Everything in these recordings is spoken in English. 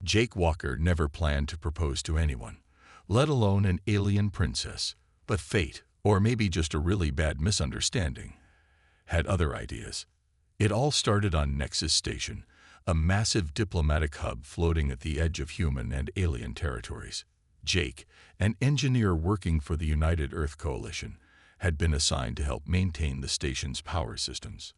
Jake Walker never planned to propose to anyone, let alone an alien princess, but fate, or maybe just a really bad misunderstanding, had other ideas. It all started on Nexus Station, a massive diplomatic hub floating at the edge of human and alien territories. Jake, an engineer working for the United Earth Coalition, had been assigned to help maintain the station's power systems.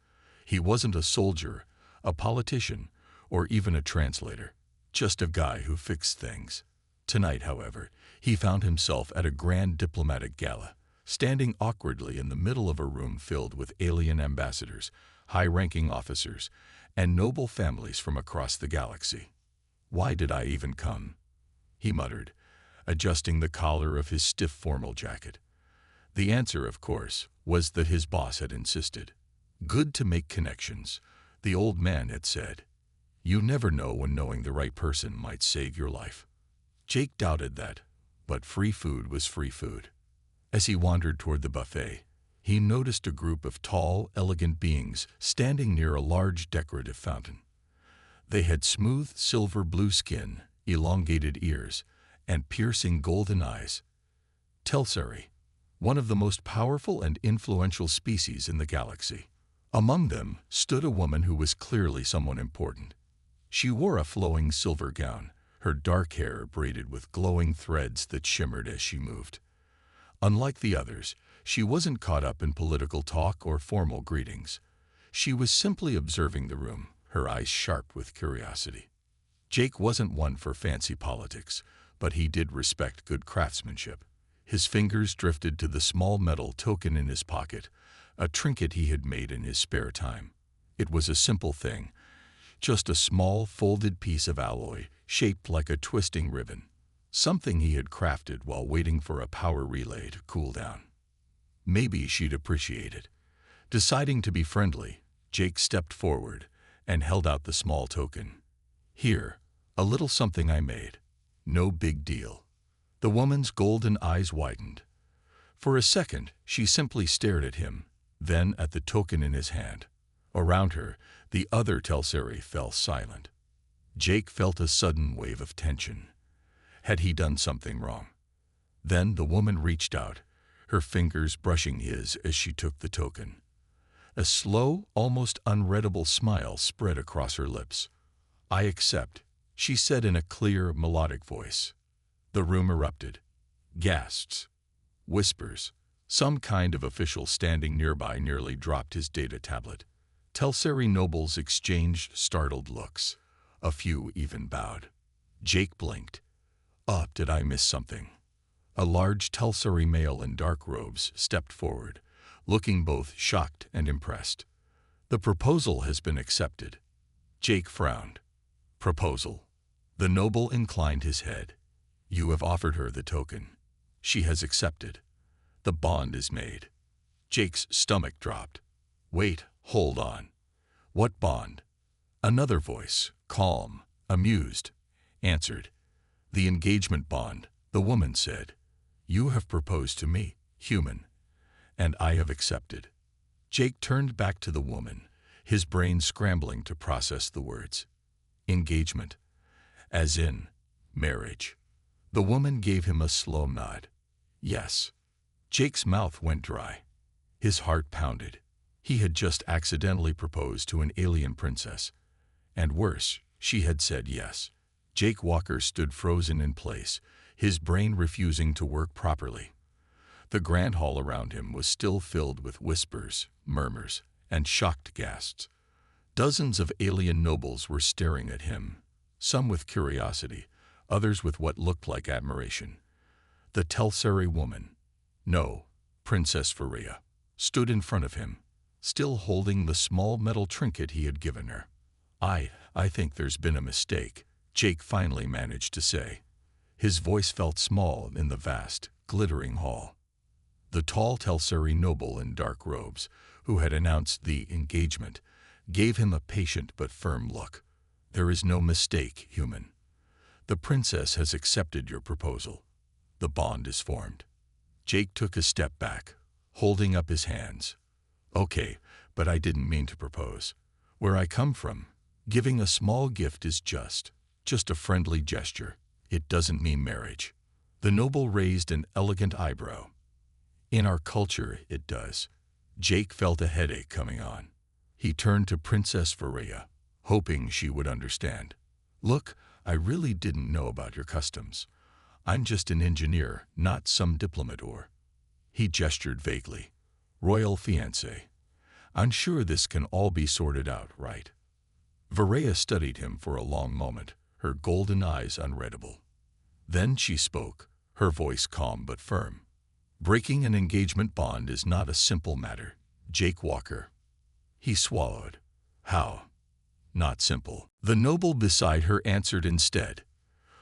He wasn't a soldier, a politician, or even a translator, just a guy who fixed things. Tonight, however, he found himself at a grand diplomatic gala, standing awkwardly in the middle of a room filled with alien ambassadors, high-ranking officers, and noble families from across the galaxy. "Why did I even come?" he muttered, adjusting the collar of his stiff formal jacket. The answer, of course, was that his boss had insisted. Good to make connections, the old man had said. You never know when knowing the right person might save your life. Jake doubted that, but free food was free food. As he wandered toward the buffet, he noticed a group of tall, elegant beings standing near a large decorative fountain. They had smooth silver blue skin, elongated ears, and piercing golden eyes. Telseri, one of the most powerful and influential species in the galaxy. Among them stood a woman who was clearly someone important. She wore a flowing silver gown, her dark hair braided with glowing threads that shimmered as she moved. Unlike the others, she wasn't caught up in political talk or formal greetings. She was simply observing the room, her eyes sharp with curiosity. Jake wasn't one for fancy politics, but he did respect good craftsmanship. His fingers drifted to the small metal token in his pocket, a trinket he had made in his spare time. It was a simple thing, just a small folded piece of alloy shaped like a twisting ribbon, something he had crafted while waiting for a power relay to cool down. Maybe she'd appreciate it. Deciding to be friendly, Jake stepped forward and held out the small token. "Here, a little something I made. No big deal." The woman's golden eyes widened. For a second, she simply stared at him, then at the token in his hand. Around her, the other Telseri fell silent. Jake felt a sudden wave of tension. Had he done something wrong? Then the woman reached out, her fingers brushing his as she took the token. A slow, almost unreadable smile spread across her lips. "I accept," she said in a clear, melodic voice. The room erupted. Gasps, whispers. Some kind of official standing nearby nearly dropped his data tablet. Telseri nobles exchanged startled looks. A few even bowed. Jake blinked. Did I miss something?" A large Telseri male in dark robes stepped forward, looking both shocked and impressed. "The proposal has been accepted." Jake frowned. "Proposal?" The noble inclined his head. "You have offered her the token. She has accepted. The bond is made." Jake's stomach dropped. "Wait, hold on. What bond?" Another voice, calm, amused, answered. "The engagement bond," the woman said. "You have proposed to me, human, and I have accepted." Jake turned back to the woman, his brain scrambling to process the words. "Engagement, as in marriage." The woman gave him a slow nod. "Yes." Jake's mouth went dry. His heart pounded. He had just accidentally proposed to an alien princess. And worse, she had said yes. Jake Walker stood frozen in place, his brain refusing to work properly. The grand hall around him was still filled with whispers, murmurs, and shocked gasps. Dozens of alien nobles were staring at him, some with curiosity, others with what looked like admiration. The Telseri woman, no, Princess Faria, stood in front of him, still holding the small metal trinket he had given her. I think there's been a mistake," Jake finally managed to say. His voice felt small in the vast, glittering hall. The tall Telseri noble in dark robes, who had announced the engagement, gave him a patient but firm look. "There is no mistake, human. The princess has accepted your proposal. The bond is formed." Jake took a step back, holding up his hands. "Okay, but I didn't mean to propose. Where I come from, giving a small gift is just just a friendly gesture. It doesn't mean marriage." The noble raised an elegant eyebrow. "In our culture, it does." Jake felt a headache coming on. He turned to Princess Varia, hoping she would understand. "Look, I really didn't know about your customs. I'm just an engineer, not some diplomat or—" He gestured vaguely. "Royal fiancé. I'm sure this can all be sorted out, right?" Varia studied him for a long moment, her golden eyes unreadable. Then she spoke, her voice calm but firm. "Breaking an engagement bond is not a simple matter, Jake Walker." He swallowed. "How? Not simple?" The noble beside her answered instead.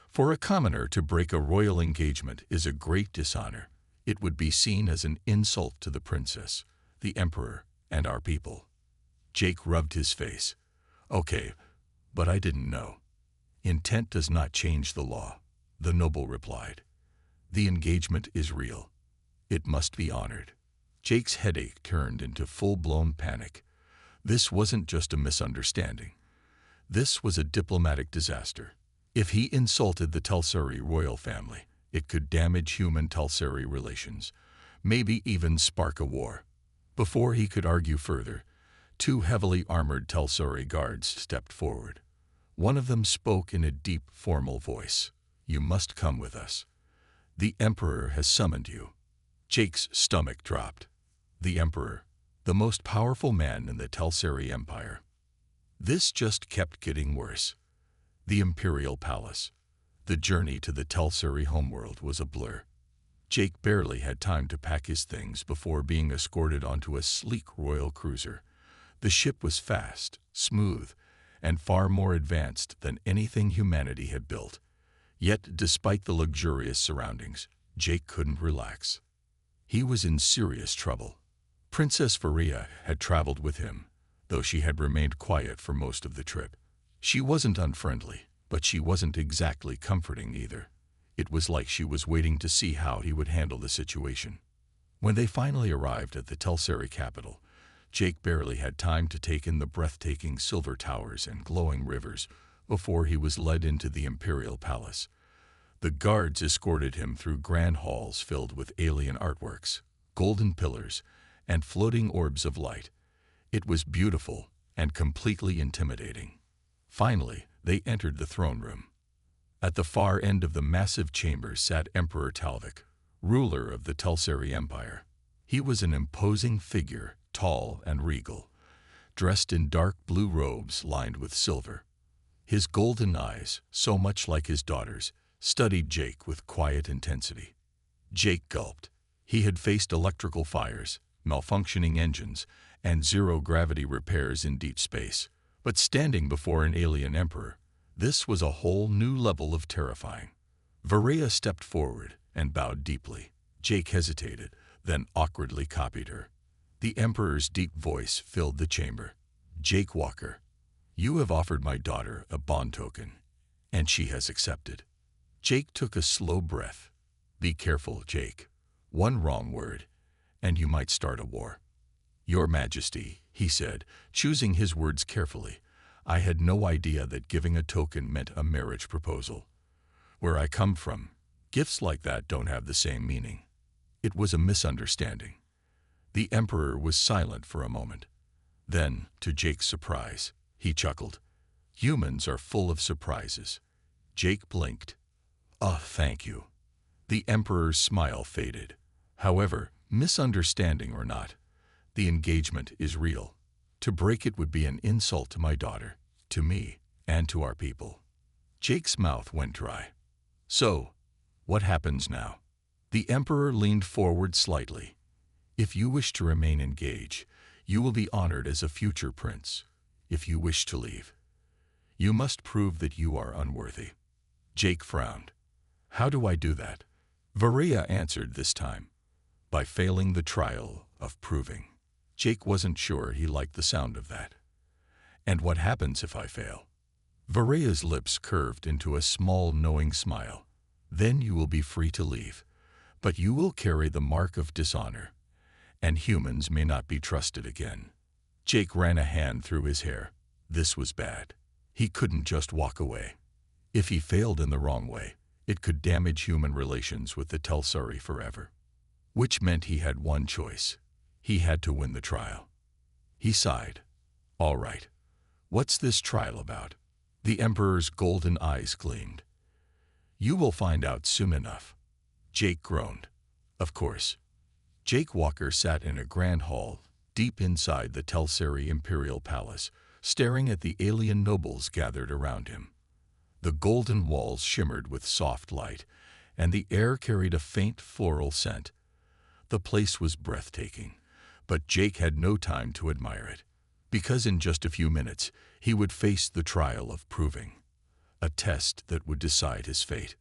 "For a commoner to break a royal engagement is a great dishonor. It would be seen as an insult to the princess, the emperor, and our people." Jake rubbed his face. "Okay, but I didn't know." "Intent does not change the law," the noble replied. "The engagement is real. It must be honored." Jake's headache turned into full-blown panic. This wasn't just a misunderstanding. This was a diplomatic disaster. If he insulted the Telseri royal family, it could damage human-Telseri relations, maybe even spark a war. Before he could argue further, two heavily armored Telseri guards stepped forward. One of them spoke in a deep, formal voice. "You must come with us. The Emperor has summoned you." Jake's stomach dropped. The Emperor, the most powerful man in the Telseri Empire. This just kept getting worse. The Imperial Palace. The journey to the Telseri homeworld was a blur. Jake barely had time to pack his things before being escorted onto a sleek royal cruiser. The ship was fast, smooth, and far more advanced than anything humanity had built. Yet, despite the luxurious surroundings, Jake couldn't relax. He was in serious trouble. Princess Varia had traveled with him, though she had remained quiet for most of the trip. She wasn't unfriendly, but she wasn't exactly comforting either. It was like she was waiting to see how he would handle the situation. When they finally arrived at the Telseri capital, Jake barely had time to take in the breathtaking silver towers and glowing rivers before he was led into the Imperial Palace. The guards escorted him through grand halls filled with alien artworks, golden pillars, and floating orbs of light. It was beautiful and completely intimidating. Finally, they entered the throne room. At the far end of the massive chamber sat Emperor Talvik, ruler of the Telseri Empire. He was an imposing figure, tall and regal, dressed in dark blue robes lined with silver. His golden eyes, so much like his daughter's, studied Jake with quiet intensity. Jake gulped. He had faced electrical fires, malfunctioning engines, and zero-gravity repairs in deep space. But standing before an alien emperor, this was a whole new level of terrifying. Varia stepped forward and bowed deeply. Jake hesitated, then awkwardly copied her. The emperor's deep voice filled the chamber. "Jake Walker, you have offered my daughter a bond token, and she has accepted." Jake took a slow breath. "Be careful, Jake. One wrong word, and you might start a war." "Your Majesty," he said, choosing his words carefully, "I had no idea that giving a token meant a marriage proposal. Where I come from, gifts like that don't have the same meaning." It was a misunderstanding. The Emperor was silent for a moment. Then, to Jake's surprise, he chuckled. "Humans are full of surprises." Jake blinked. "Oh, thank you." The Emperor's smile faded. "However, misunderstanding or not, the engagement is real. To break it would be an insult to my daughter, to me, and to our people." Jake's mouth went dry. "So, what happens now?" The Emperor leaned forward slightly. "If you wish to remain engaged, you will be honored as a future prince. If you wish to leave, you must prove that you are unworthy." Jake frowned. "How do I do that?" Varia answered this time. "By failing the trial of proving." Jake wasn't sure he liked the sound of that. "And what happens if I fail?" Varia's lips curved into a small, knowing smile. "Then you will be free to leave, but you will carry the mark of dishonor, and humans may not be trusted again." Jake ran a hand through his hair. This was bad. He couldn't just walk away. If he failed in the wrong way, it could damage human relations with the Telsari forever. Which meant he had one choice. He had to win the trial. He sighed. All right. What's this trial about? The Emperor's golden eyes gleamed. You will find out soon enough. Jake groaned. Of course. Jake Walker sat in a grand hall, deep inside the Telsari Imperial Palace, staring at the alien nobles gathered around him. The golden walls shimmered with soft light, and the air carried a faint floral scent. The place was breathtaking, but Jake had no time to admire it, because in just a few minutes he would face the trial of proving, a test that would decide his fate.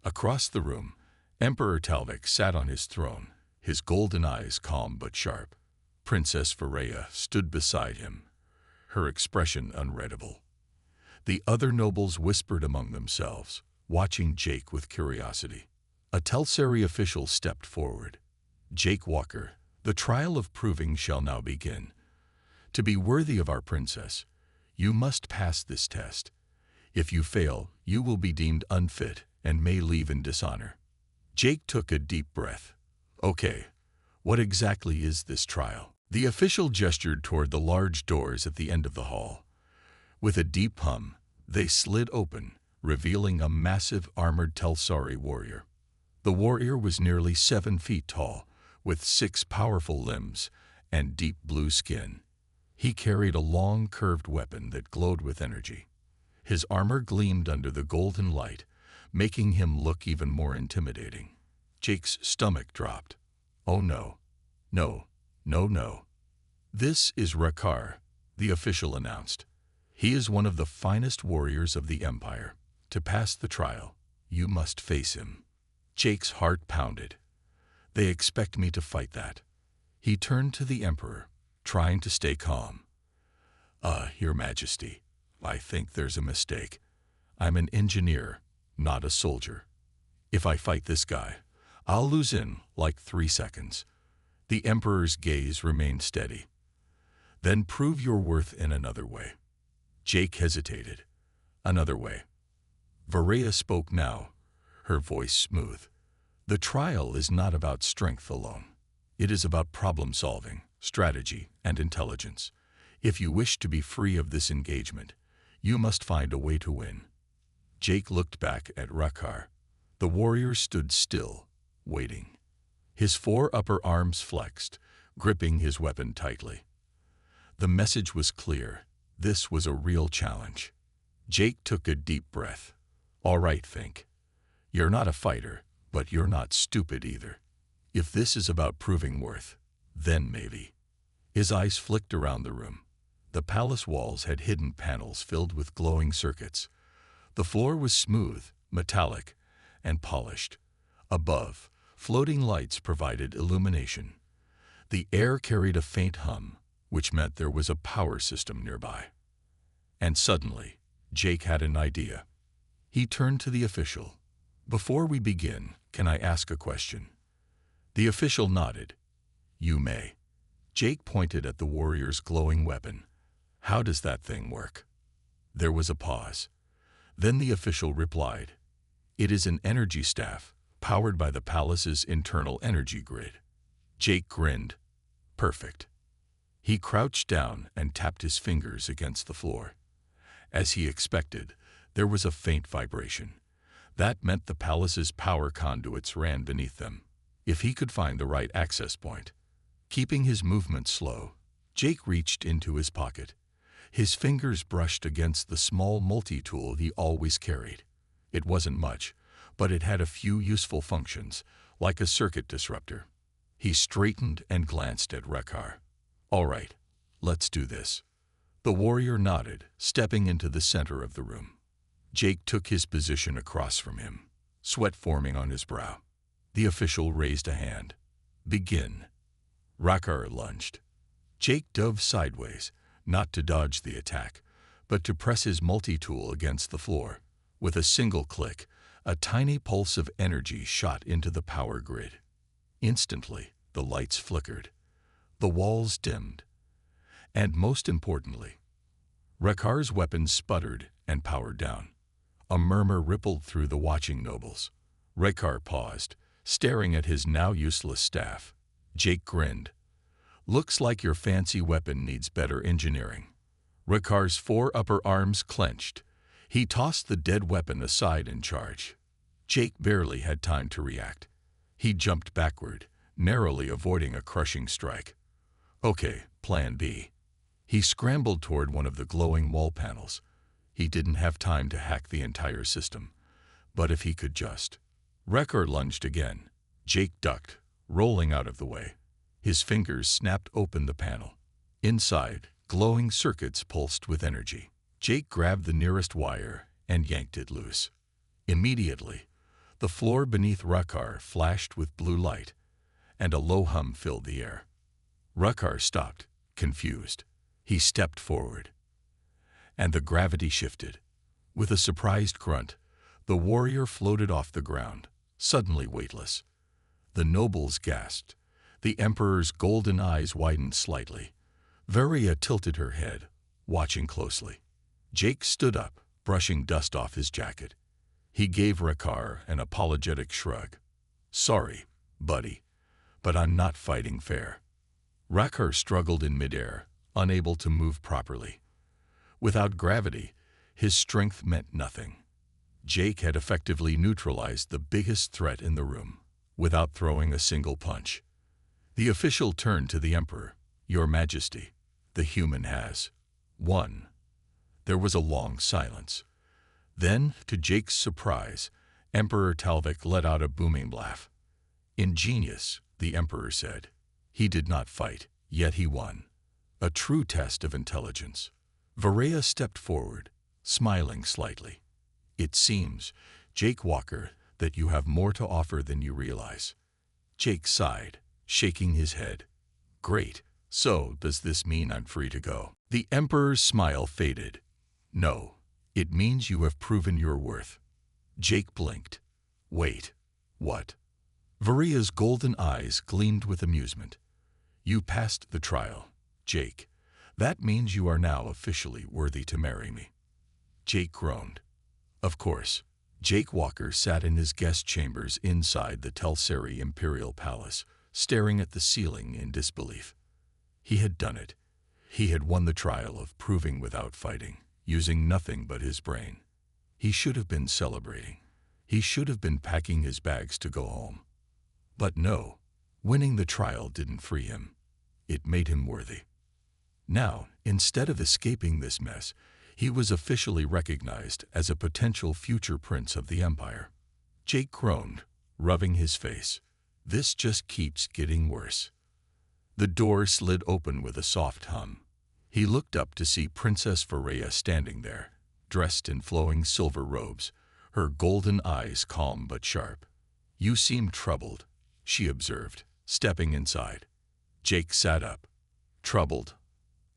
Across the room, Emperor Talvik sat on his throne, his golden eyes calm but sharp. Princess Varaya stood beside him, her expression unreadable. The other nobles whispered among themselves, watching Jake with curiosity. A Telsari official stepped forward. Jake Walker, the trial of proving shall now begin. To be worthy of our princess, you must pass this test. If you fail, you will be deemed unfit and may leave in dishonor. Jake took a deep breath. Okay, what exactly is this trial? The official gestured toward the large doors at the end of the hall. With a deep hum, they slid open, revealing a massive armored Telsari warrior. The warrior was nearly 7 feet tall, with 6 powerful limbs and deep blue skin. He carried a long, curved weapon that glowed with energy. His armor gleamed under the golden light, making him look even more intimidating. Jake's stomach dropped. Oh no. No. No, no. This is Rakar, the official announced. He is one of the finest warriors of the Empire. To pass the trial, you must face him. Jake's heart pounded. They expect me to fight that. He turned to the Emperor, trying to stay calm. Your Majesty, I think there's a mistake. I'm an engineer, not a soldier. If I fight this guy, I'll lose in like 3 seconds. The Emperor's gaze remained steady. Then prove your worth in another way. Jake hesitated. Another way. Varaya spoke now, her voice smooth. The trial is not about strength alone. It is about problem-solving, strategy, and intelligence. If you wish to be free of this engagement, you must find a way to win. Jake looked back at Rakar. The warrior stood still, waiting. His 4 upper arms flexed, gripping his weapon tightly. The message was clear. This was a real challenge. Jake took a deep breath. All right, think. You're not a fighter, but you're not stupid either. If this is about proving worth, then maybe. His eyes flicked around the room. The palace walls had hidden panels filled with glowing circuits. The floor was smooth, metallic, and polished. Above, floating lights provided illumination. The air carried a faint hum, which meant there was a power system nearby. And suddenly, Jake had an idea. He turned to the official. Before we begin, can I ask a question? The official nodded. You may. Jake pointed at the warrior's glowing weapon. How does that thing work? There was a pause. Then the official replied. It is an energy staff, powered by the palace's internal energy grid. Jake grinned. Perfect. He crouched down and tapped his fingers against the floor. As he expected, there was a faint vibration. That meant the palace's power conduits ran beneath them. If he could find the right access point. Keeping his movement slow, Jake reached into his pocket. His fingers brushed against the small multi-tool he always carried. It wasn't much, but it had a few useful functions, like a circuit disruptor. He straightened and glanced at Rakar. All right, let's do this. The warrior nodded, stepping into the center of the room. Jake took his position across from him, sweat forming on his brow. The official raised a hand. Begin. Rakar lunged. Jake dove sideways, not to dodge the attack, but to press his multi-tool against the floor. With a single click, a tiny pulse of energy shot into the power grid. Instantly, the lights flickered. The walls dimmed. And most importantly, Rakar's weapon sputtered and powered down. A murmur rippled through the watching nobles. Rekar paused, staring at his now useless staff. Jake grinned. "Looks like your fancy weapon needs better engineering." Rekar's 4 upper arms clenched. He tossed the dead weapon aside in charge. Jake barely had time to react. He jumped backward, narrowly avoiding a crushing strike. Okay, plan B. He scrambled toward one of the glowing wall panels. He didn't have time to hack the entire system. But if he could just... Rekar lunged again. Jake ducked, rolling out of the way. His fingers snapped open the panel. Inside, glowing circuits pulsed with energy. Jake grabbed the nearest wire and yanked it loose. Immediately, the floor beneath Rekar flashed with blue light, and a low hum filled the air. Rekar stopped, confused. He stepped forward, and the gravity shifted. With a surprised grunt, the warrior floated off the ground, suddenly weightless. The nobles gasped. The Emperor's golden eyes widened slightly. Varia tilted her head, watching closely. Jake stood up, brushing dust off his jacket. He gave Rekar an apologetic shrug. "Sorry, buddy, but I'm not fighting fair." Rekar struggled in midair, unable to move properly. Without gravity, his strength meant nothing. Jake had effectively neutralized the biggest threat in the room, without throwing a single punch. The official turned to the Emperor. "Your Majesty, the human has won." There was a long silence. Then, to Jake's surprise, Emperor Talvik let out a booming laugh. "Ingenious," the Emperor said. "He did not fight, yet he won. A true test of intelligence." Varia stepped forward, smiling slightly. "It seems, Jake Walker, that you have more to offer than you realize." Jake sighed, shaking his head. "Great. So, does this mean I'm free to go?" The Emperor's smile faded. "No. It means you have proven your worth." Jake blinked. "Wait. What?" Varia's golden eyes gleamed with amusement. "You passed the trial, Jake. That means you are now officially worthy to marry me." Jake groaned. Of course. Jake Walker sat in his guest chambers inside the Telseri Imperial Palace, staring at the ceiling in disbelief. He had done it. He had won the trial of proving without fighting, using nothing but his brain. He should have been celebrating. He should have been packing his bags to go home. But no, winning the trial didn't free him. It made him worthy. Now, instead of escaping this mess, he was officially recognized as a potential future prince of the Empire. Jake groaned, rubbing his face. This just keeps getting worse. The door slid open with a soft hum. He looked up to see Princess Varia standing there, dressed in flowing silver robes, her golden eyes calm but sharp. "You seem troubled," she observed, stepping inside. Jake sat up. "Troubled?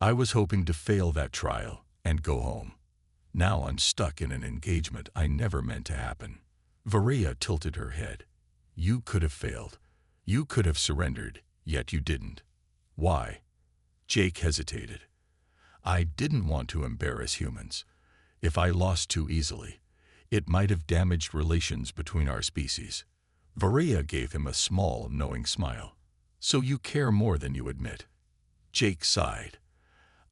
I was hoping to fail that trial and go home. Now I'm stuck in an engagement I never meant to happen." Varia tilted her head. "You could have failed. You could have surrendered, yet you didn't. Why?" Jake hesitated. "I didn't want to embarrass humans. If I lost too easily, it might have damaged relations between our species." Varia gave him a small, knowing smile. "So you care more than you admit." Jake sighed.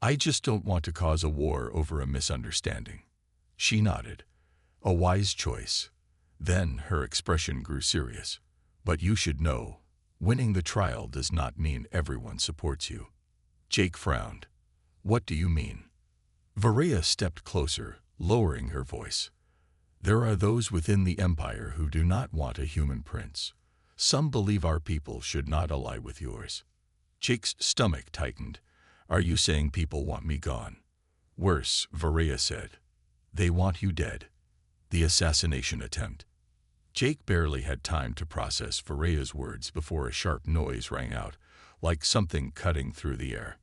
"I just don't want to cause a war over a misunderstanding." She nodded. "A wise choice." Then her expression grew serious. "But you should know, winning the trial does not mean everyone supports you." Jake frowned. "What do you mean?" Varia stepped closer, lowering her voice. "There are those within the Empire who do not want a human prince. Some believe our people should not ally with yours." Jake's stomach tightened. "Are you saying people want me gone?" "Worse," Varia said. "They want you dead." The assassination attempt. Jake barely had time to process Varia's words before a sharp noise rang out, like something cutting through the air.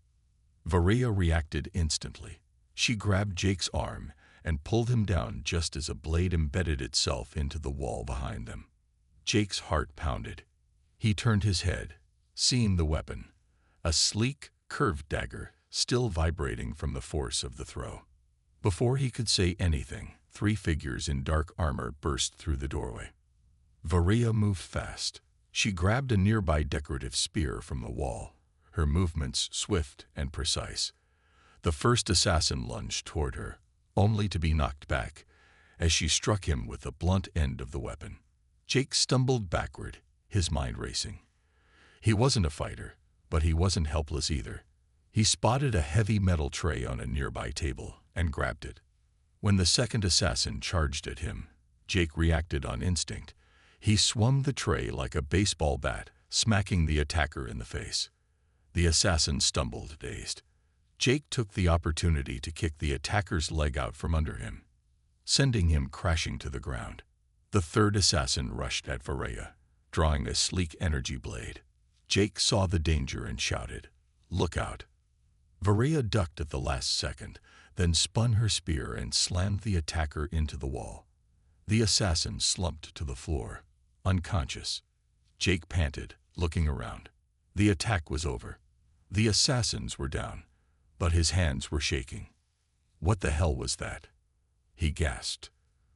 Varia reacted instantly. She grabbed Jake's arm and pulled him down just as a blade embedded itself into the wall behind them. Jake's heart pounded. He turned his head, seeing the weapon, a sleek, curved dagger still vibrating from the force of the throw. Before he could say anything, 3 figures in dark armor burst through the doorway. Varia moved fast. She grabbed a nearby decorative spear from the wall, her movements swift and precise. The first assassin lunged toward her, only to be knocked back as she struck him with the blunt end of the weapon. Jake stumbled backward, his mind racing. He wasn't a fighter, but he wasn't helpless either. He spotted a heavy metal tray on a nearby table and grabbed it. When the second assassin charged at him, Jake reacted on instinct. He swung the tray like a baseball bat, smacking the attacker in the face. The assassin stumbled, dazed. Jake took the opportunity to kick the attacker's leg out from under him, sending him crashing to the ground. The third assassin rushed at Varia, drawing a sleek energy blade. Jake saw the danger and shouted, "Look out!" Varia ducked at the last second, then spun her spear and slammed the attacker into the wall. The assassin slumped to the floor, unconscious. Jake panted, looking around. The attack was over. The assassins were down, but his hands were shaking. What the hell was that? He gasped.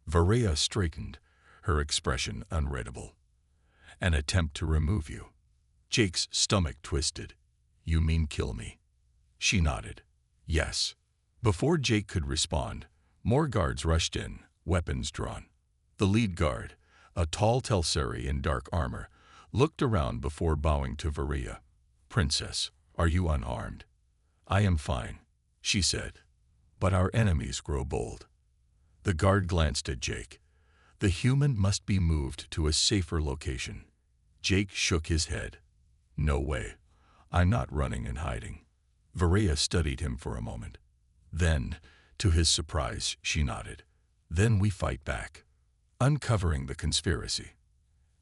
Varia straightened, her expression unreadable. An attempt to remove you. Jake's stomach twisted. You mean kill me? She nodded. Yes. Before Jake could respond, more guards rushed in, weapons drawn. The lead guard, a tall Telseri in dark armor, looked around before bowing to Varia. Princess, are you unarmed? I am fine, she said, but our enemies grow bold. The guard glanced at Jake. The human must be moved to a safer location. Jake shook his head. No way. I'm not running and hiding. Varia studied him for a moment. Then, to his surprise, she nodded. Then we fight back, uncovering the conspiracy.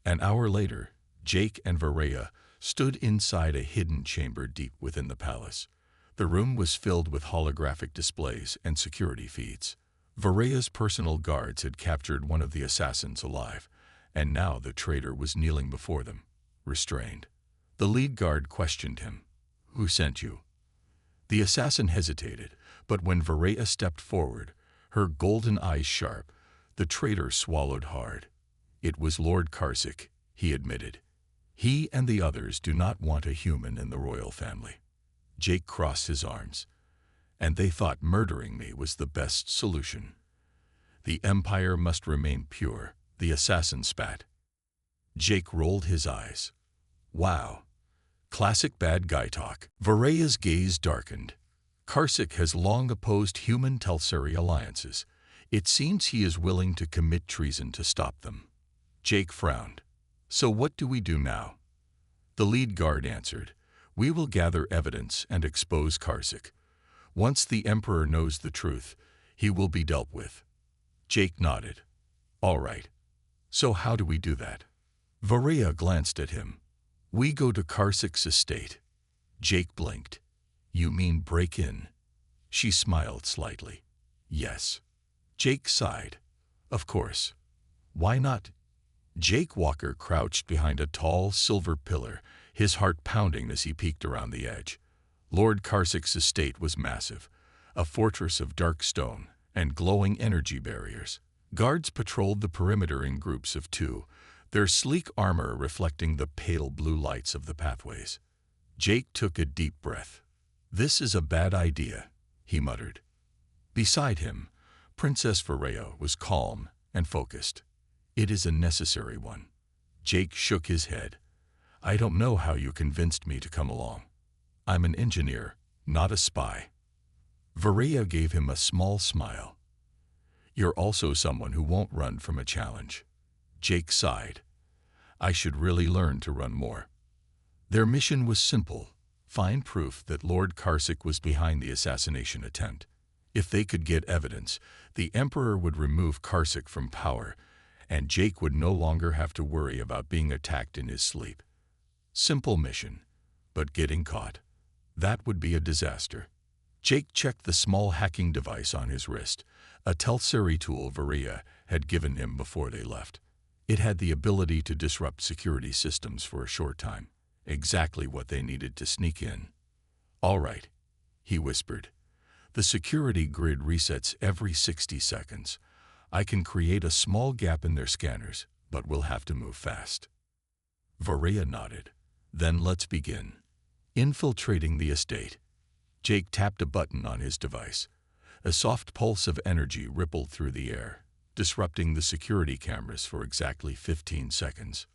An hour later, Jake and Varia stood inside a hidden chamber deep within the palace. The room was filled with holographic displays and security feeds. Varia's personal guards had captured one of the assassins alive, and now the traitor was kneeling before them, restrained. The lead guard questioned him. Who sent you? The assassin hesitated, but when Varia stepped forward, her golden eyes sharp, the traitor swallowed hard. It was Lord Karsic, he admitted. He and the others do not want a human in the royal family. Jake crossed his arms, and they thought murdering me was the best solution. The empire must remain pure, the assassin spat. Jake rolled his eyes. Wow. Classic bad guy talk. Varia's gaze darkened. Karsic has long opposed human Telseri alliances. It seems he is willing to commit treason to stop them. Jake frowned. So what do we do now? The lead guard answered. We will gather evidence and expose Karsic. Once the Emperor knows the truth, he will be dealt with. Jake nodded. All right. So how do we do that? Varia glanced at him. We go to Karsic's estate. Jake blinked. You mean break in? She smiled slightly. Yes. Jake sighed. Of course. Why not? Jake Walker crouched behind a tall silver pillar, his heart pounding as he peeked around the edge. Lord Karsic's estate was massive, a fortress of dark stone and glowing energy barriers. Guards patrolled the perimeter in groups of 2, their sleek armor reflecting the pale blue lights of the pathways. Jake took a deep breath. This is a bad idea, he muttered. Beside him, Princess Varia was calm and focused. It is a necessary one. Jake shook his head. I don't know how you convinced me to come along. I'm an engineer, not a spy. Varia gave him a small smile. You're also someone who won't run from a challenge. Jake sighed. I should really learn to run more. Their mission was simple. Find proof that Lord Karsic was behind the assassination attempt. If they could get evidence, the Emperor would remove Karsic from power, and Jake would no longer have to worry about being attacked in his sleep. Simple mission, but getting caught. That would be a disaster. Jake checked the small hacking device on his wrist, a Telseri tool Varia had given him before they left. It had the ability to disrupt security systems for a short time, exactly what they needed to sneak in. All right, he whispered. The security grid resets every 60 seconds. I can create a small gap in their scanners, but we'll have to move fast. Varaya nodded. Then let's begin. Infiltrating the estate. Jake tapped a button on his device. A soft pulse of energy rippled through the air, disrupting the security cameras for exactly 15 seconds.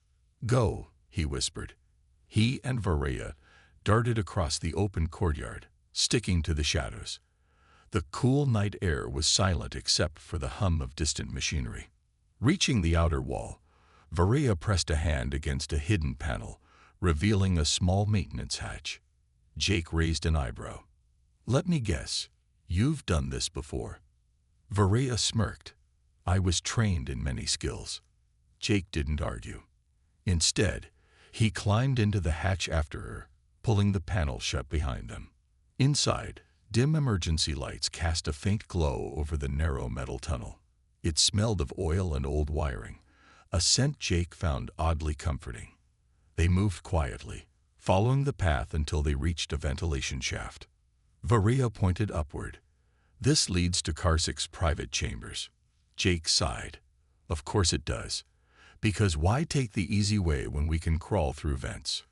Go, he whispered. He and Varaya darted across the open courtyard, sticking to the shadows. The cool night air was silent except for the hum of distant machinery. Reaching the outer wall, Varaya pressed a hand against a hidden panel, revealing a small maintenance hatch. Jake raised an eyebrow. Let me guess, you've done this before. Varaya smirked. I was trained in many skills. Jake didn't argue. Instead, he climbed into the hatch after her, pulling the panel shut behind them. Inside, dim emergency lights cast a faint glow over the narrow metal tunnel. It smelled of oil and old wiring, a scent Jake found oddly comforting. They moved quietly, following the path until they reached a ventilation shaft. Varaya pointed upward. This leads to Karsik's private chambers. Jake sighed. Of course it does. Because why take the easy way when we can crawl through vents?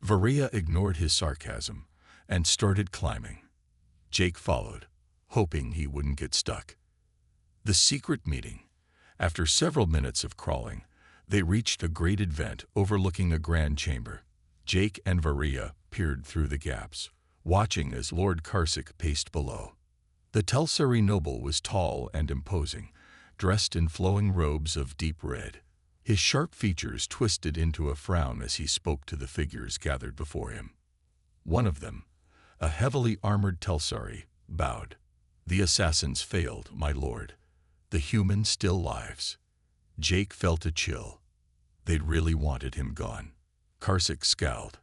Varaya ignored his sarcasm and started climbing. Jake followed, hoping he wouldn't get stuck. The secret meeting. After several minutes of crawling, they reached a grated vent overlooking a grand chamber. Jake and Varaya peered through the gaps, watching as Lord Karsik paced below. The Telsari noble was tall and imposing, dressed in flowing robes of deep red. His sharp features twisted into a frown as he spoke to the figures gathered before him. One of them, a heavily armored Telsari, bowed. The assassins failed, my lord. The humans still lives. Jake felt a chill. They'd really wanted him gone. Karsik scowled.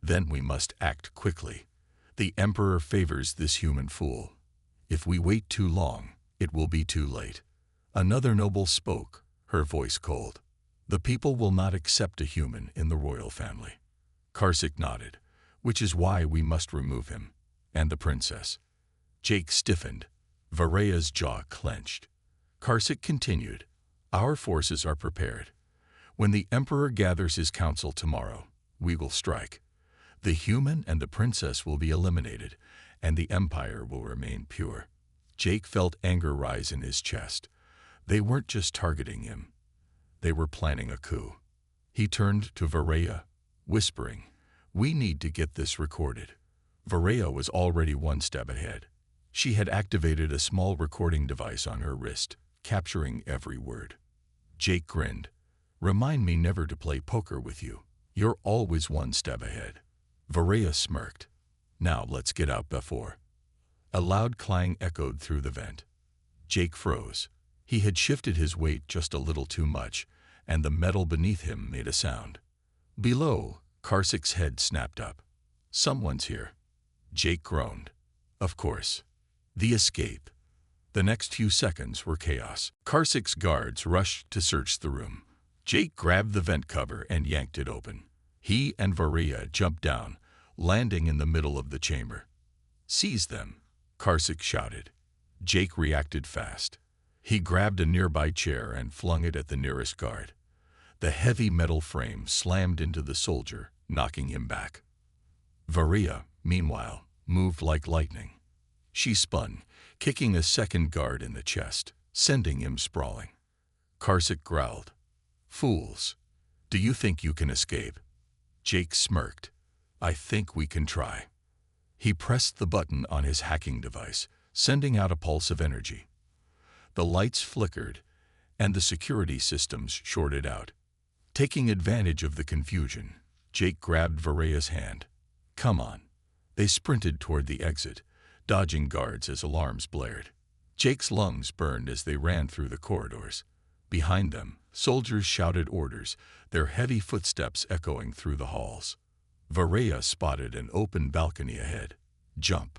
Then we must act quickly. The Emperor favors this human fool. If we wait too long, it will be too late. Another noble spoke, her voice cold. The people will not accept a human in the royal family. Karsik nodded, which is why we must remove him. And the princess. Jake stiffened. Varaya's jaw clenched. Karsik continued, our forces are prepared. When the Emperor gathers his council tomorrow, we will strike. The human and the princess will be eliminated, and the empire will remain pure. Jake felt anger rise in his chest. They weren't just targeting him. They were planning a coup. He turned to Varaya, whispering, we need to get this recorded. Varaya was already one step ahead. She had activated a small recording device on her wrist, capturing every word. Jake grinned. Remind me never to play poker with you. You're always one step ahead. Varaya smirked. Now let's get out before. A loud clang echoed through the vent. Jake froze. He had shifted his weight just a little too much, and the metal beneath him made a sound. Below, Karsik's head snapped up. Someone's here. Jake groaned. Of course. The escape. The next few seconds were chaos. Karsik's guards rushed to search the room. Jake grabbed the vent cover and yanked it open. He and Varaya jumped down, landing in the middle of the chamber. Seize them, Karsik shouted. Jake reacted fast. He grabbed a nearby chair and flung it at the nearest guard. The heavy metal frame slammed into the soldier, knocking him back. Varaya, meanwhile, moved like lightning. She spun, kicking a second guard in the chest, sending him sprawling. Karsik growled. Fools! Do you think you can escape? Jake smirked. I think we can try. He pressed the button on his hacking device, sending out a pulse of energy. The lights flickered, and the security systems shorted out. Taking advantage of the confusion, Jake grabbed Varaya's hand. Come on. They sprinted toward the exit, dodging guards as alarms blared. Jake's lungs burned as they ran through the corridors. Behind them, soldiers shouted orders, their heavy footsteps echoing through the halls. Varaya spotted an open balcony ahead. Jump.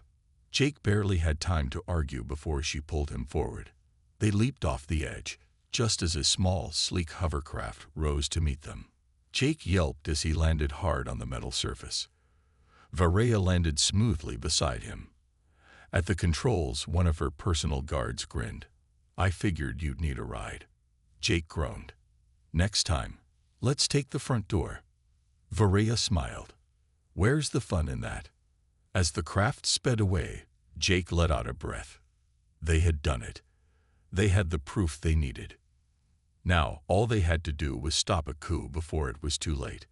Jake barely had time to argue before she pulled him forward. They leaped off the edge, just as a small, sleek hovercraft rose to meet them. Jake yelped as he landed hard on the metal surface. Varaya landed smoothly beside him. At the controls, one of her personal guards grinned. I figured you'd need a ride. Jake groaned. Next time, let's take the front door. Varya smiled. Where's the fun in that? As the craft sped away, Jake let out a breath. They had done it. They had the proof they needed. Now, all they had to do was stop a coup before it was too late.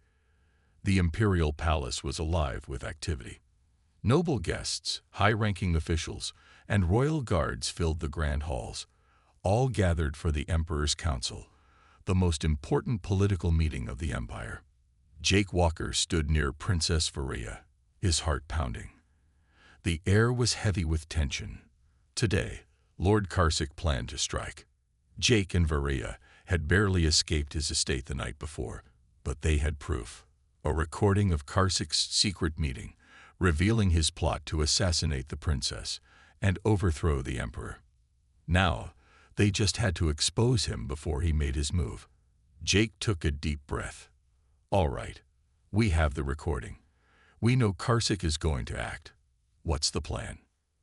The Imperial Palace was alive with activity. Noble guests, high-ranking officials, and royal guards filled the grand halls, all gathered for the Emperor's Council, the most important political meeting of the Empire. Jake Walker stood near Princess Varya, his heart pounding. The air was heavy with tension. Today, Lord Karsic planned to strike. Jake and Varya had barely escaped his estate the night before, but they had proof. A recording of Karsic's secret meeting, revealing his plot to assassinate the princess and overthrow the emperor. Now, they just had to expose him before he made his move. Jake took a deep breath. All right, we have the recording. We know Karsic is going to act. What's the plan?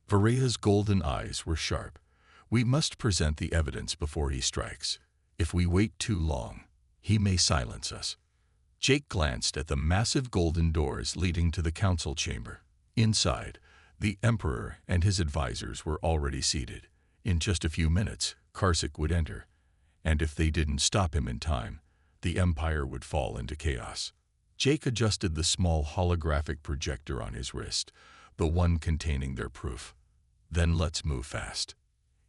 Varya's golden eyes were sharp. We must present the evidence before he strikes. If we wait too long, he may silence us. Jake glanced at the massive golden doors leading to the council chamber. Inside, the emperor and his advisors were already seated. In just a few minutes, Karsic would enter, and if they didn't stop him in time, the empire would fall into chaos. Jake adjusted the small holographic projector on his wrist, the one containing their proof. Then let's move fast.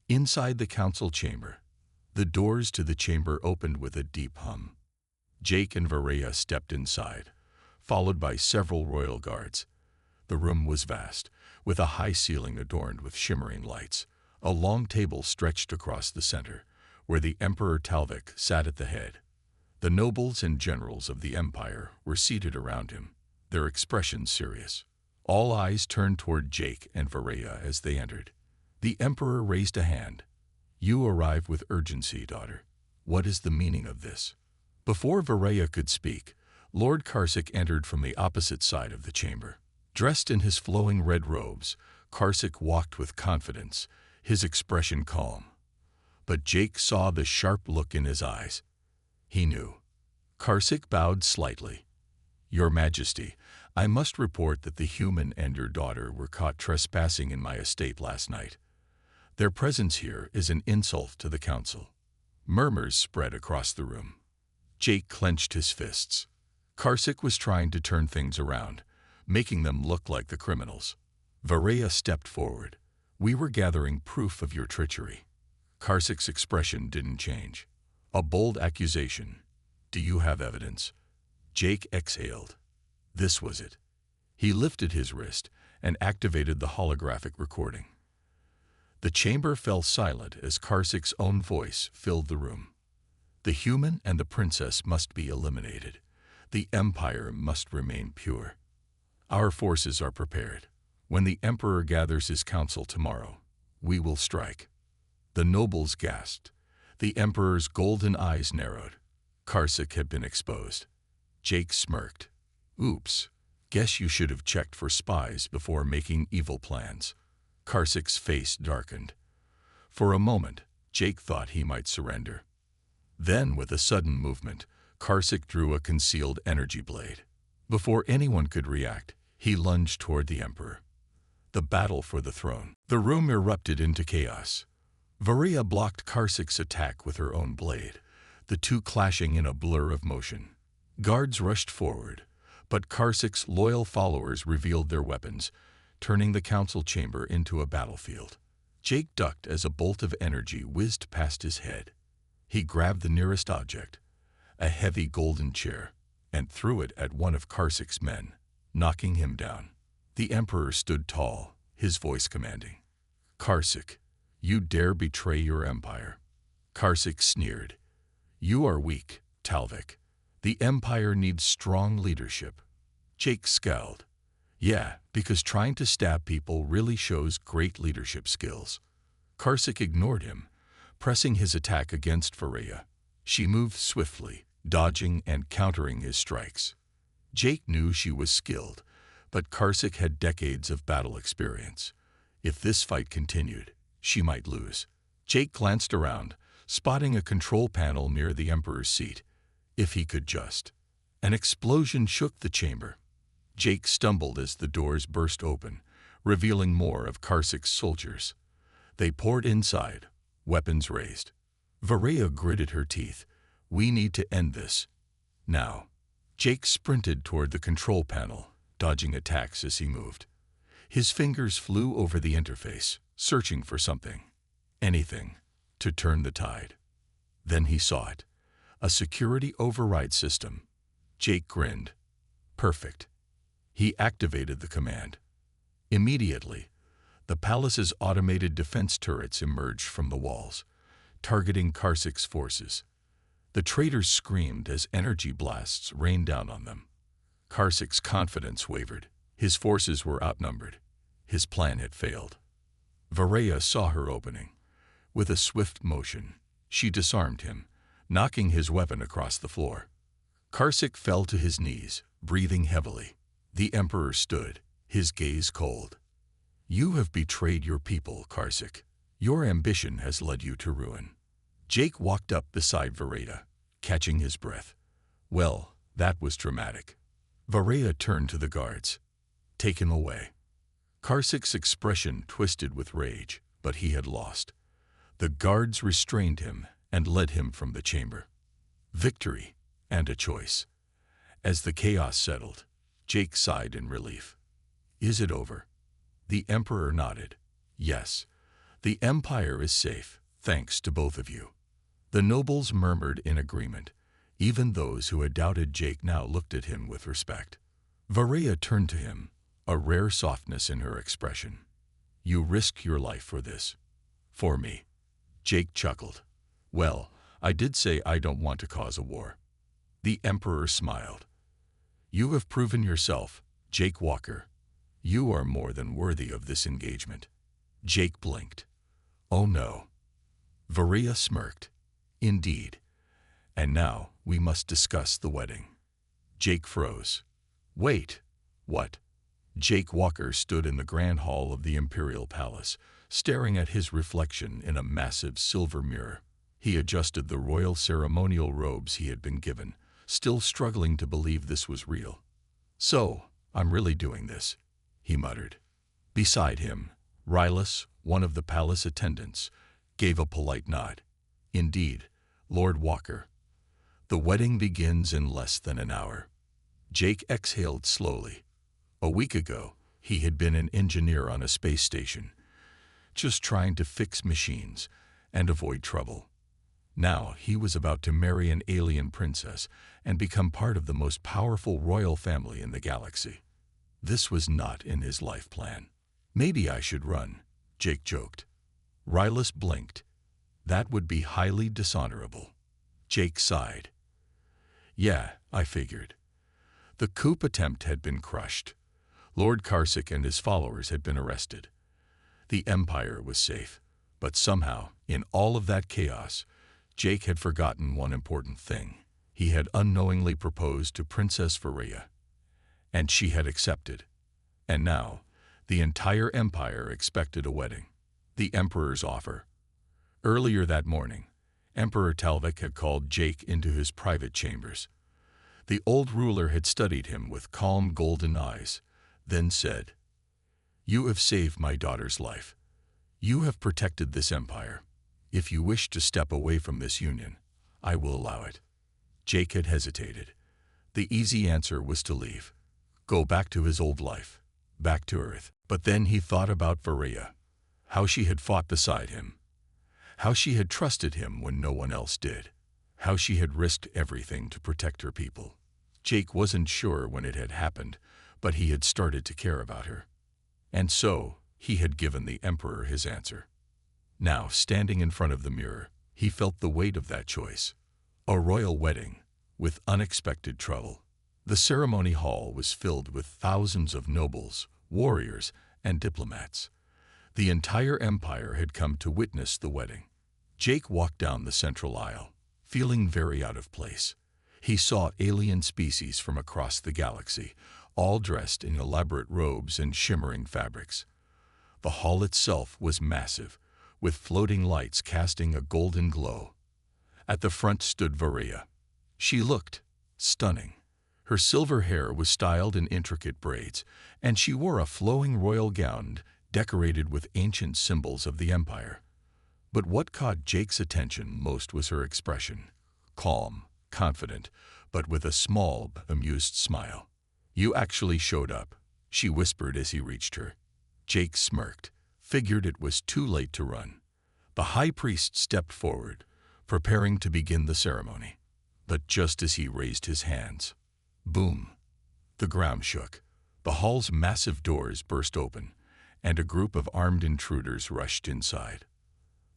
Inside the council chamber, the doors to the chamber opened with a deep hum. Jake and Varya stepped inside, followed by several royal guards. The room was vast, with a high ceiling adorned with shimmering lights. A long table stretched across the center, where the Emperor Talvik sat at the head. The nobles and generals of the empire were seated around him, their expressions serious. All eyes turned toward Jake and Varya as they entered. The emperor raised a hand. You arrive with urgency, daughter. What is the meaning of this? Before Varya could speak, Lord Karsic entered from the opposite side of the chamber. Dressed in his flowing red robes, Karsic walked with confidence, his expression calm. But Jake saw the sharp look in his eyes. He knew. Karsic bowed slightly. Your Majesty, I must report that the human and your daughter were caught trespassing in my estate last night. Their presence here is an insult to the council. Murmurs spread across the room. Jake clenched his fists. Karsic was trying to turn things around, making them look like the criminals. Varya stepped forward. We were gathering proof of your treachery. Karsic's expression didn't change. A bold accusation. Do you have evidence? Jake exhaled. This was it. He lifted his wrist and activated the holographic recording. The chamber fell silent as Karsic's own voice filled the room. The human and the princess must be eliminated. The empire must remain pure. Our forces are prepared. When the emperor gathers his council tomorrow, we will strike. The nobles gasped. The emperor's golden eyes narrowed. Karsic had been exposed. Jake smirked. Oops, guess you should have checked for spies before making evil plans. Karsic's face darkened. For a moment, Jake thought he might surrender. Then, with a sudden movement, Karsic drew a concealed energy blade. Before anyone could react, he lunged toward the emperor. The battle for the throne. The room erupted into chaos. Varya blocked Karsic's attack with her own blade, the two clashing in a blur of motion. Guards rushed forward, but Karsic's loyal followers revealed their weapons, turning the council chamber into a battlefield. Jake ducked as a bolt of energy whizzed past his head. He grabbed the nearest object, a heavy golden chair, and threw it at one of Karsic's men, knocking him down. The emperor stood tall, his voice commanding. Karsic, you dare betray your empire. Karsic sneered. You are weak, Talvik. The empire needs strong leadership. Jake scowled. Yeah, because trying to stab people really shows great leadership skills. Karsic ignored him, pressing his attack against Varya. She moved swiftly, dodging and countering his strikes. Jake knew she was skilled, but Karsic had decades of battle experience. If this fight continued, she might lose. Jake glanced around, spotting a control panel near the Emperor's seat. If he could just. An explosion shook the chamber. Jake stumbled as the doors burst open, revealing more of Karsik's soldiers. They poured inside, weapons raised. Varaya gritted her teeth. We need to end this. Now. Jake sprinted toward the control panel, dodging attacks as he moved. His fingers flew over the interface, searching for something. Anything. To turn the tide. Then he saw it. A security override system. Jake grinned. Perfect. He activated the command. Immediately, the palace's automated defense turrets emerged from the walls, targeting Karsik's forces. The traitors screamed as energy blasts rained down on them. Karsik's confidence wavered. His forces were outnumbered. His plan had failed. Varaya saw her opening. With a swift motion, she disarmed him, knocking his weapon across the floor. Karsik fell to his knees, breathing heavily. The Emperor stood, his gaze cold. You have betrayed your people, Karsik. Your ambition has led you to ruin. Jake walked up beside Varaya, catching his breath. Well, that was dramatic. Varaya turned to the guards. Take him away. Karsik's expression twisted with rage, but he had lost. The guards restrained him and led him from the chamber. Victory and a choice. As the chaos settled, Jake sighed in relief. Is it over? The Emperor nodded. Yes, the Empire is safe, thanks to both of you. The nobles murmured in agreement. Even those who had doubted Jake now looked at him with respect. Varaya turned to him, a rare softness in her expression. You risk your life for this. For me. Jake chuckled. Well, I did say I don't want to cause a war. The Emperor smiled. You have proven yourself, Jake Walker. You are more than worthy of this engagement. Jake blinked. Oh no. Varaya smirked. Indeed. And now we must discuss the wedding. Jake froze. Wait. What? Jake Walker stood in the grand hall of the Imperial Palace, staring at his reflection in a massive silver mirror. He adjusted the royal ceremonial robes he had been given, still struggling to believe this was real. So, I'm really doing this, he muttered. Beside him, Rylus, one of the palace attendants, gave a polite nod. Indeed, Lord Walker. The wedding begins in less than an hour. Jake exhaled slowly. A week ago, he had been an engineer on a space station, just trying to fix machines and avoid trouble. Now he was about to marry an alien princess and become part of the most powerful royal family in the galaxy. This was not in his life plan. Maybe I should run, Jake joked. Rylus blinked. That would be highly dishonorable. Jake sighed. Yeah, I figured. The coup attempt had been crushed. Lord Karsik and his followers had been arrested. The Empire was safe, but somehow, in all of that chaos, Jake had forgotten one important thing. He had unknowingly proposed to Princess Varaya, and she had accepted. And now, the entire Empire expected a wedding. The Emperor's offer. Earlier that morning, Emperor Talvik had called Jake into his private chambers. The old ruler had studied him with calm golden eyes, then said, You have saved my daughter's life. You have protected this empire. If you wish to step away from this union, I will allow it. Jake had hesitated. The easy answer was to leave. Go back to his old life, back to Earth. But then he thought about Varaya, how she had fought beside him, how she had trusted him when no one else did, how she had risked everything to protect her people. Jake wasn't sure when it had happened, but he had started to care about her. And so, he had given the Emperor his answer. Now, standing in front of the mirror, he felt the weight of that choice. A royal wedding, with unexpected trouble. The ceremony hall was filled with thousands of nobles, warriors, and diplomats. The entire empire had come to witness the wedding. Jake walked down the central aisle, feeling very out of place. He saw alien species from across the galaxy, all dressed in elaborate robes and shimmering fabrics. The hall itself was massive, with floating lights casting a golden glow. At the front stood Varia. She looked stunning. Her silver hair was styled in intricate braids, and she wore a flowing royal gown decorated with ancient symbols of the empire. But what caught Jake's attention most was her expression. Calm, confident, but with a small, amused smile. "You actually showed up," she whispered as he reached her. Jake smirked, figured it was too late to run. The high priest stepped forward, preparing to begin the ceremony. But just as he raised his hands, boom! The ground shook. The hall's massive doors burst open, and a group of armed intruders rushed inside.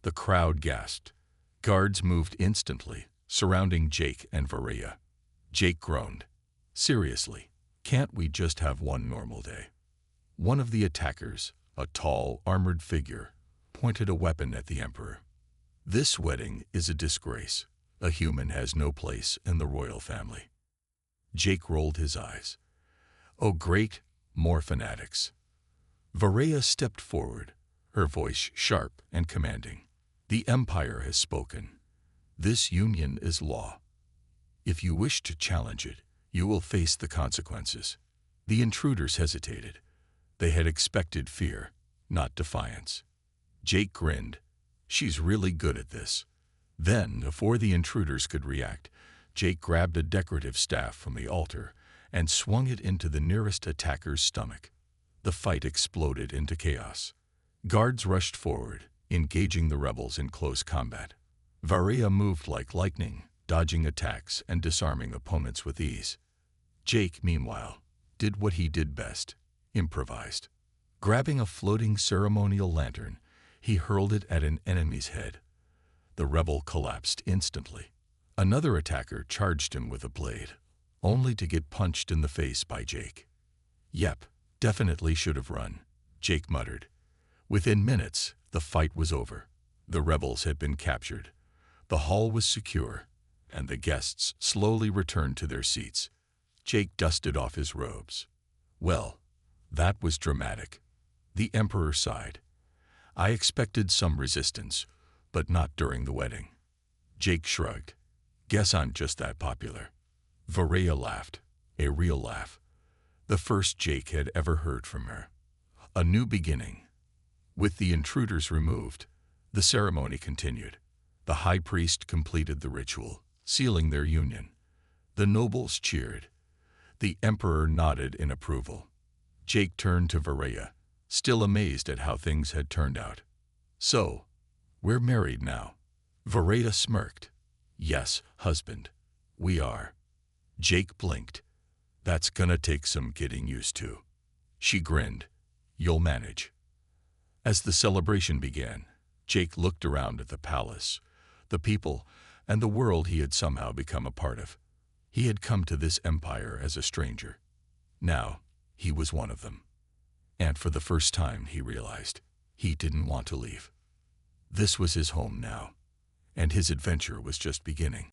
The crowd gasped. Guards moved instantly, surrounding Jake and Varia. Jake groaned. "Seriously, can't we just have one normal day?" One of the attackers, a tall, armored figure, pointed a weapon at the emperor. "This wedding is a disgrace. A human has no place in the royal family." Jake rolled his eyes. "Oh great, more fanatics." Varia stepped forward, her voice sharp and commanding. "The Empire has spoken. This union is law. If you wish to challenge it, you will face the consequences." The intruders hesitated. They had expected fear, not defiance. Jake grinned. "She's really good at this." Then, before the intruders could react, Jake grabbed a decorative staff from the altar and swung it into the nearest attacker's stomach. The fight exploded into chaos. Guards rushed forward, engaging the rebels in close combat. Varia moved like lightning, dodging attacks and disarming opponents with ease. Jake, meanwhile, did what he did best: improvised. Grabbing a floating ceremonial lantern, he hurled it at an enemy's head. The rebel collapsed instantly. Another attacker charged him with a blade, only to get punched in the face by Jake. "Yep, definitely should have run," Jake muttered. Within minutes, the fight was over. The rebels had been captured. The hall was secure, and the guests slowly returned to their seats. Jake dusted off his robes. "Well, that was dramatic." The emperor sighed. "I expected some resistance, but not during the wedding." Jake shrugged. "Guess I'm just that popular." Varia laughed, a real laugh. The first Jake had ever heard from her. A new beginning. With the intruders removed, the ceremony continued. The high priest completed the ritual, sealing their union. The nobles cheered. The emperor nodded in approval. Jake turned to Varia, still amazed at how things had turned out. "So, we're married now." Varia smirked. "Yes, husband, we are." Jake blinked. "That's gonna take some getting used to." She grinned. "You'll manage." As the celebration began, Jake looked around at the palace, the people, and the world he had somehow become a part of. He had come to this empire as a stranger. Now, he was one of them. And for the first time, he realized he didn't want to leave. This was his home now, and his adventure was just beginning.